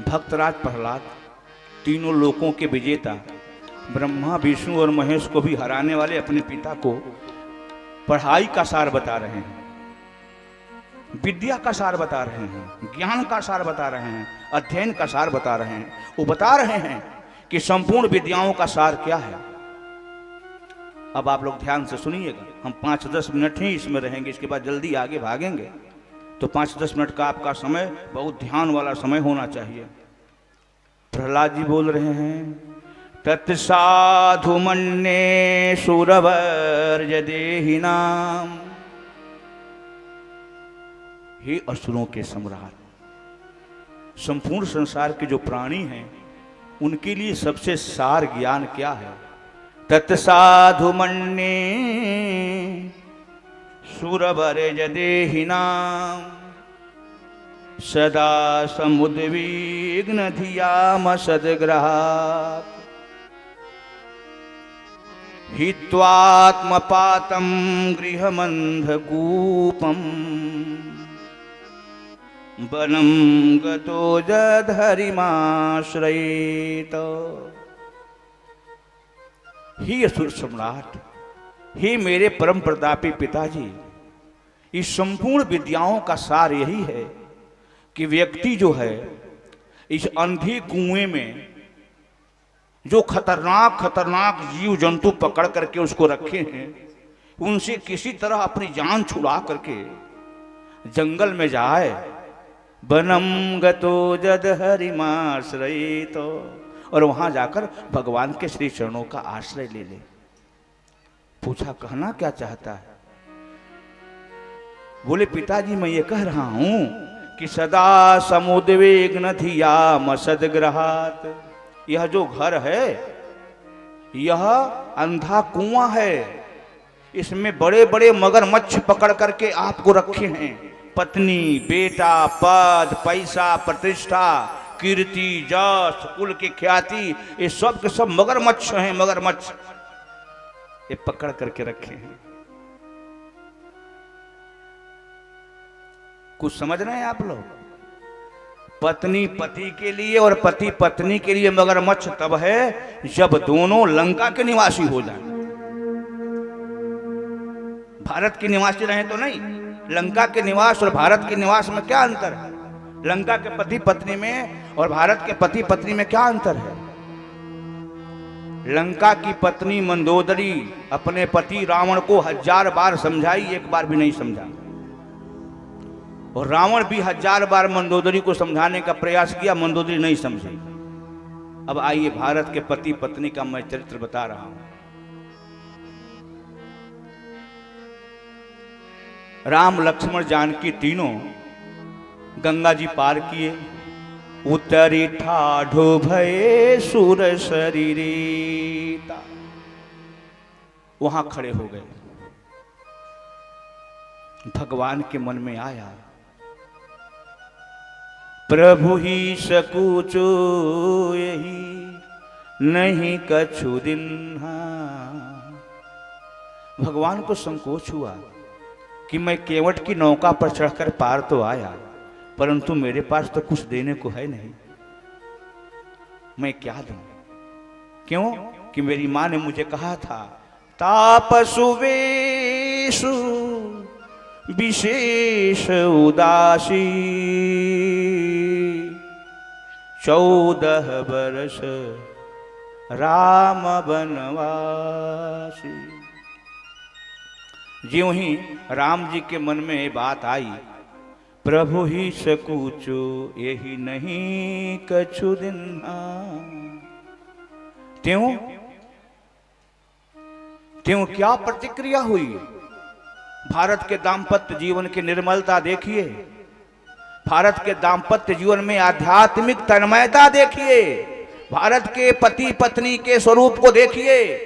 भक्तराज प्रहलाद तीनों लोकों के विजेता, ब्रह्मा विष्णु और महेश को भी हराने वाले अपने पिता को पढ़ाई का सार बता रहे हैं, विद्या का सार बता रहे हैं, ज्ञान का सार बता रहे हैं, अध्ययन का सार बता रहे हैं। वो बता रहे हैं कि संपूर्ण विद्याओं का सार क्या है। अब आप लोग ध्यान से सुनिएगा। हम 5-10 मिनट ही इसमें रहेंगे, इसके बाद जल्दी आगे भागेंगे। तो 5-10 मिनट का आपका समय बहुत ध्यान वाला समय होना चाहिए। प्रहलाद जी बोल रहे हैं, तत्साधु मन्ये सुरवर्ज देहिनाम। हे असुरों के सम्राट, संपूर्ण संसार के जो प्राणी हैं उनके लिए सबसे सार ज्ञान क्या है? तत्साधु मन्ये सुरवर्ज देहिनाम सदा समुद्विग्न धियाम सद्ग्रहात् हित्वात्मपातं गृहमन्धकूपम् वनं गतो जधरिमाश्रयेत। हे असुर सम्राट, हे मेरे परम प्रतापी पिताजी, इस संपूर्ण विद्याओं का सार यही है कि व्यक्ति जो है इस अंधे कुएं में जो खतरनाक खतरनाक जीव जंतु पकड़ करके उसको रखे हैं, उनसे किसी तरह अपनी जान छुड़ा करके जंगल में जाए। वनम गतो जदहरिमाश्रयेत, और वहां जाकर भगवान के श्री चरणों का आश्रय ले ले। पूछा, कहना क्या चाहता है? बोले, पिताजी मैं ये कह रहा हूं कि सदा समुद्विग्न धियाम सद्ग्रहात्। यह जो घर है यह अंधा कुआं है, इसमें बड़े बड़े मगरमच्छ पकड़ करके आपको रखे हैं। पत्नी, बेटा, पद, पैसा, प्रतिष्ठा, कीर्ति, जश, कुल की ख्याति, ये सब के सब मगरमच्छ हैं। मगरमच्छ ये पकड़ करके रखे हैं। कुछ समझ रहे हैं आप लोग? पत्नी पति के लिए और पति पत्नी के लिए मगरमच्छ तब है जब दोनों लंका के निवासी हो जाएं। भारत के निवासी रहे तो नहीं। लंका के निवास और भारत के निवास में क्या अंतर है? लंका के पति पत्नी में और भारत के पति पत्नी में क्या अंतर है? लंका की पत्नी मंदोदरी अपने पति रावण को 1000 बार समझाई, एक बार भी नहीं समझा। और रावण भी 1000 बार मंदोदरी को समझाने का प्रयास किया, मंदोदरी नहीं समझी। अब आइए भारत के पति पत्नी का मैं चरित्र बता रहा हूं। राम लक्ष्मण जानकी तीनों गंगा जी पार किए। उत्तरी ठाढ़ो भये सुर शरीरेता, वहां खड़े हो गए। भगवान के मन में आया, प्रभु ही सकूचो यही नहीं कछु दिन। भगवान को संकोच हुआ कि मैं केवट की नौका पर चढ़कर पार तो आया, परंतु मेरे पास तो कुछ देने को है नहीं। मैं क्या दूं? क्यों कि मेरी मां ने मुझे कहा था, तापसु वेशु विशेष उदासी 14 वर्ष राम बनवासी। ज्यों ही राम जी के मन में ये बात आई, प्रभु ही सकूचो यही नहीं कछु दिन। त्यों त्यों क्या प्रतिक्रिया हुई? भारत के दाम्पत्य जीवन की निर्मलता देखिए, भारत के दाम्पत्य जीवन में आध्यात्मिक तन्मयता देखिए, भारत के पति पत्नी के स्वरूप को देखिए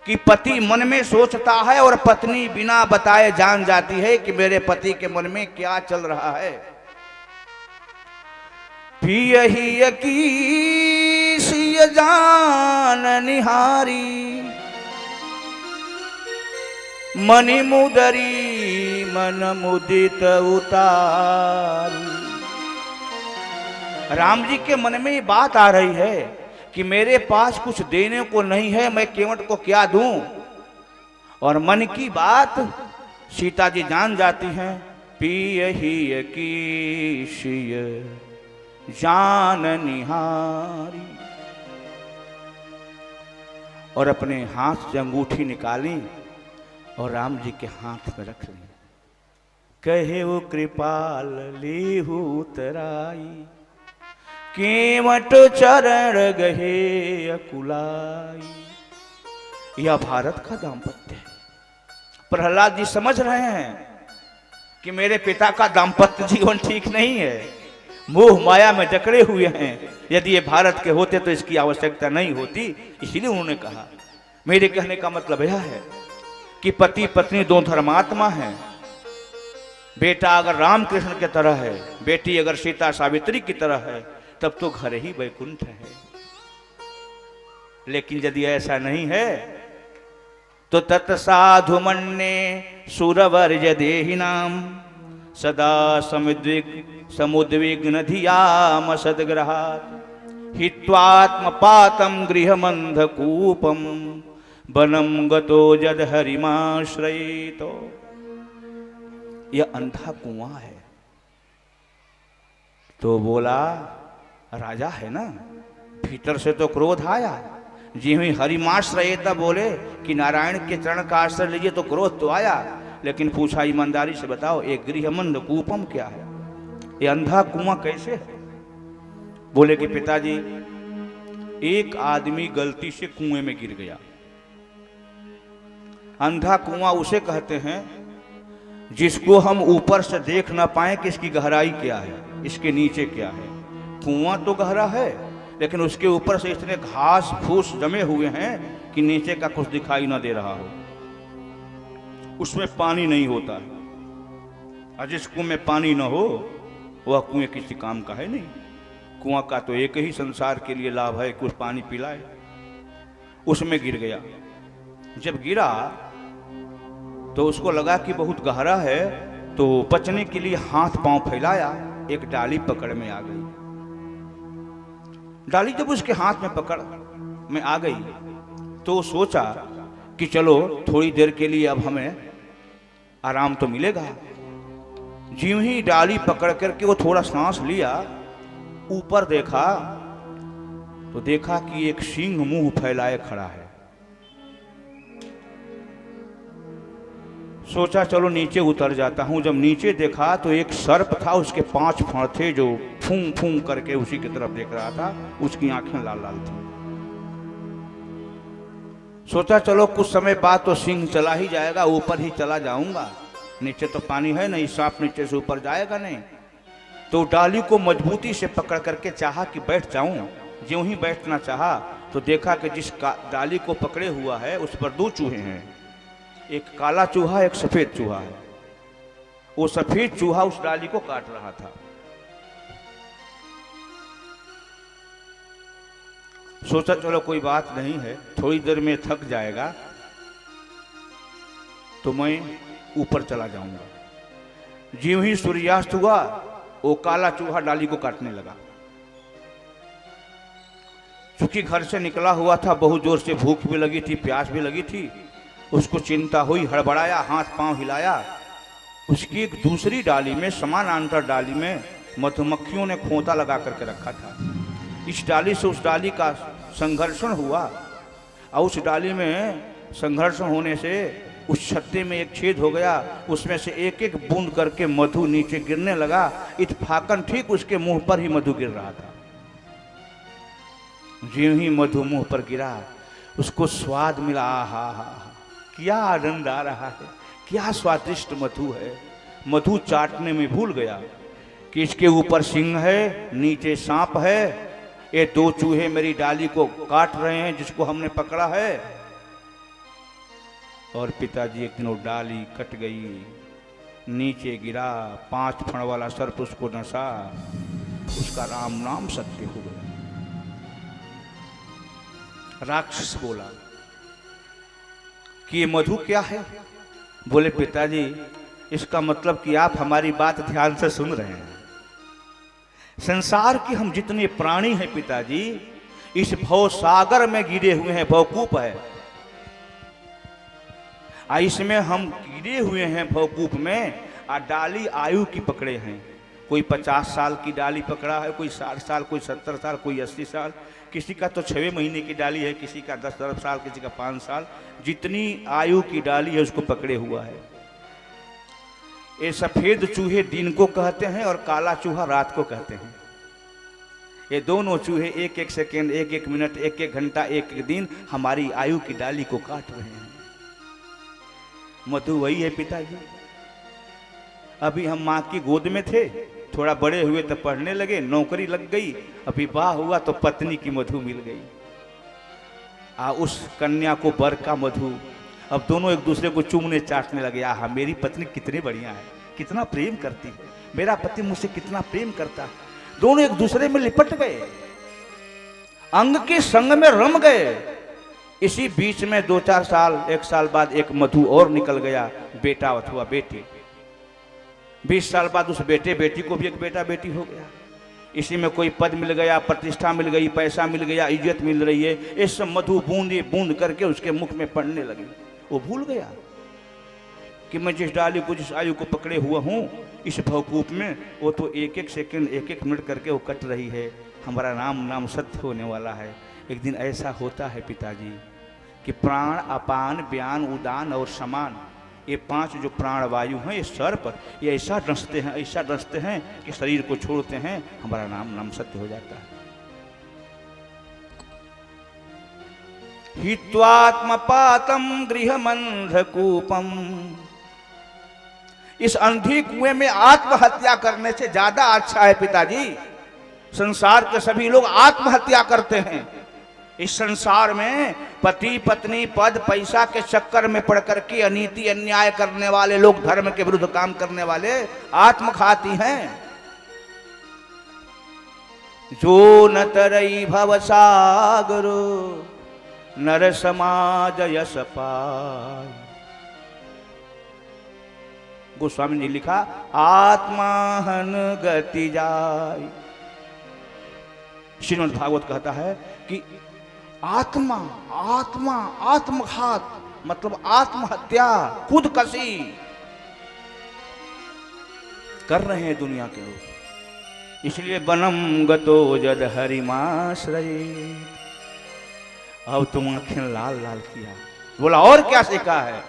कि पति मन में सोचता है और पत्नी बिना बताए जान जाती है कि मेरे पति के मन में क्या चल रहा है। पियहि की सिय जान निहारी, मणि मुदरी मन मुदित उतारी। राम जी के मन में ये बात आ रही है कि मेरे पास कुछ देने को नहीं है, मैं केवट को क्या दूं। और मन की बात सीता जी जान जाती हैं। पियहि की शिय जान निहारी, और अपने हाथ से अंगूठी निकाली और राम जी के हाथ में रख ली। कहे वो कृपाल लेहु तराई, केवट चरण गहे अकुलाई। यह भारत का दाम्पत्य है। प्रहलाद जी समझ रहे हैं कि मेरे पिता का दाम्पत्य जीवन ठीक नहीं है, मोह माया में जकड़े हुए हैं। यदि ये भारत के होते तो इसकी आवश्यकता नहीं होती। इसलिए उन्होंने कहा, मेरे कहने का मतलब यह है कि पति पत्नी दो धर्मात्मा हैं। बेटा अगर रामकृष्ण की तरह है, बेटी अगर सीता सावित्री की तरह है, तब तो घर ही वैकुंठ है। लेकिन यदि ऐसा नहीं है तो तत्साधु मन्ये सुरवर्य देहिनाम सदा समुद्विग्न धियाम सद्ग्रहात् हित्वात्मपातं गृहमन्धकूपं वनं गतो यद हरिमाश्रयितो। यह अंधा कुआं है। तो बोला, राजा है ना, भीतर से तो क्रोध आया। जी हुई हरिमाश्रयिता बोले कि नारायण के चरण का आश्रय लीजिए, तो क्रोध तो आया। लेकिन पूछा ईमानदारी से बताओ, एक गृहमंद कूपम क्या है? ये अंधा कुआं कैसे है? बोले कि पिताजी, एक आदमी गलती से कुएं में गिर गया। अंधा कुआं उसे कहते हैं जिसको हम ऊपर से देख ना पाए कि इसकी गहराई क्या है, इसके नीचे क्या है। कुआं तो गहरा है, लेकिन उसके ऊपर से इतने घास फूस जमे हुए हैं कि नीचे का कुछ दिखाई ना दे रहा हो। उसमें पानी नहीं होता, और जिस कुएं में पानी ना हो वह कुएं किसी काम का है नहीं। कुआं का तो एक ही संसार के लिए लाभ है, कुछ पानी पिलाए। उसमें गिर गया। जब गिरा तो उसको लगा कि बहुत गहरा है, तो बचने के लिए हाथ पांव फैलाया, एक डाली पकड़ में आ गई। डाली जब उसके हाथ में पकड़ में आ गई तो सोचा कि चलो थोड़ी देर के लिए अब हमें आराम तो मिलेगा। ज्यों ही डाली पकड़ करके वो थोड़ा सांस लिया, ऊपर देखा तो देखा कि एक सिंह मुंह फैलाए खड़ा है। सोचा चलो नीचे उतर जाता हूं। जब नीचे देखा तो एक सर्प था, उसके 5 फण थे, जो फूं फूं करके उसी की तरफ देख रहा था। उसकी आंखें लाल लाल थी। सोचा चलो कुछ समय बाद तो सिंह चला ही जाएगा, ऊपर ही चला जाऊंगा, नीचे तो पानी है नहीं, सांप नीचे से ऊपर जाएगा नहीं। तो डाली को मजबूती से पकड़ करके चाहा कि बैठ जाऊं। ज्यों ही बैठना चाहा तो देखा कि जिस डाली को पकड़े हुआ है उस पर 2 चूहे हैं, एक काला चूहा, एक सफेद चूहा है। वो सफेद चूहा उस डाली को काट रहा था। सोचा चलो कोई बात नहीं है, थोड़ी देर में थक जाएगा तो मैं ऊपर चला जाऊंगा। ज्यों ही सूर्यास्त हुआ वो काला चूहा डाली को काटने लगा। चूंकि घर से निकला हुआ था, बहुत जोर से भूख भी लगी थी, प्यास भी लगी थी, उसको चिंता हुई, हड़बड़ाया, हाथ पांव हिलाया। उसकी एक दूसरी डाली में, समानांतर डाली में मधुमक्खियों ने खोता लगा करके रखा था। इस डाली से उस डाली का संघर्षण हुआ, और उस डाली में संघर्षण होने से उस छत्ते में एक छेद हो गया। उसमें से एक एक बूंद करके मधु नीचे गिरने लगा। इत्फाकन ठीक उसके मुंह पर ही मधु गिर रहा था। ज्यों ही मधु मुंह पर गिरा, उसको स्वाद मिला। आहा हा, क्या आनंद आ रहा है, क्या स्वादिष्ट मधु है। मधु चाटने में भूल गया कि इसके ऊपर सिंह है, नीचे सांप है, ये 2 चूहे मेरी डाली को काट रहे हैं जिसको हमने पकड़ा है। और पिताजी एक दिन वो डाली कट गई, नीचे गिरा, 5 फण वाला सर्प उसको नसा, उसका राम नाम सत्य हो गया। राक्षस बोला कि ये मधु क्या है? बोले पिताजी, इसका मतलब कि आप हमारी बात ध्यान से सुन रहे हैं। संसार के हम जितने प्राणी हैं पिताजी, इस भव सागर में गिरे हुए हैं, भवकूप है। इसमें हम गिरे हुए हैं भवकूप में, और डाली आयु की पकड़े हैं। कोई 50 साल की डाली पकड़ा है, कोई 60 साल, कोई 70 साल, कोई 80 साल, किसी का तो 6 महीने की डाली है, किसी का 10 साल, किसी का 5 साल। जितनी आयु की डाली है उसको पकड़े हुआ है। ये सफेद चूहे दिन को कहते हैं और काला चूहा रात को कहते हैं। ये दोनों चूहे एक एक सेकेंड, एक एक मिनट, एक एक घंटा, एक एक दिन हमारी आयु की डाली को काट रहे हैं। मधु वही है पिताजी। अभी हम माँ की गोद में थे, थोड़ा बड़े हुए तो पढ़ने लगे, नौकरी लग गई, अभी विवाह हुआ तो पत्नी की मधु मिल गई। उस कन्या को बर का मधु। अब दोनों एक दूसरे को चूमने चाटने लगे। आहा, मेरी पत्नी कितनी बढ़िया है, कितना प्रेम करती है, मेरा पति मुझसे कितना प्रेम करता। दोनों एक दूसरे में लिपट गए, अंग के संग में रम गए। इसी बीच में 2-4 साल, 1 साल बाद एक मधु और निकल गया, बेटा अथवा बेटी। 20 साल बाद उस बेटे बेटी को भी एक बेटा बेटी हो गया। इसी में कोई पद मिल गया, प्रतिष्ठा मिल गई, पैसा मिल गया, इज्जत मिल रही है। ये सब मधु बूंदे बूंद करके उसके मुख में पड़ने लगी। वो भूल गया कि मैं जिस डाली को, जिस आयु को पकड़े हुआ हूँ इस भवकूप में, वो तो एक एक सेकंड, एक एक मिनट करके वो कट रही है। हमारा नाम सत्य होने वाला है। एक दिन ऐसा होता है पिताजी कि प्राण, अपान, व्यान, उदान और समान, ये 5 जो प्राण वायु हैं, ये सर पर ये ऐसा डसते हैं, ऐसा डसते हैं कि शरीर को छोड़ते हैं, हमारा नाम सत्य हो जाता है। हित्वात्मपातम गृहमंधकूपम, इस अंधी कुएं में आत्महत्या करने से ज्यादा अच्छा है पिताजी। संसार के सभी लोग आत्महत्या करते हैं। इस संसार में पति पत्नी, पद, पैसा के चक्कर में पड़ करके अनीति अन्याय करने वाले लोग, धर्म के विरुद्ध काम करने वाले आत्मघाती हैं। जो न तरई भव सागरो नर समाज यश पाय। गोस्वामी ने लिखा, आत्माहन गति जाय। श्रीमद् भागवत कहता है कि आत्मा आत्मा आत्मघात मतलब आत्महत्या, खुदकशी कर रहे हैं दुनिया के लोग। इसलिए बनम गतो जद हरिमाश्रये। अब तुम आंखें लाल लाल किया। बोला और क्या सीखा है?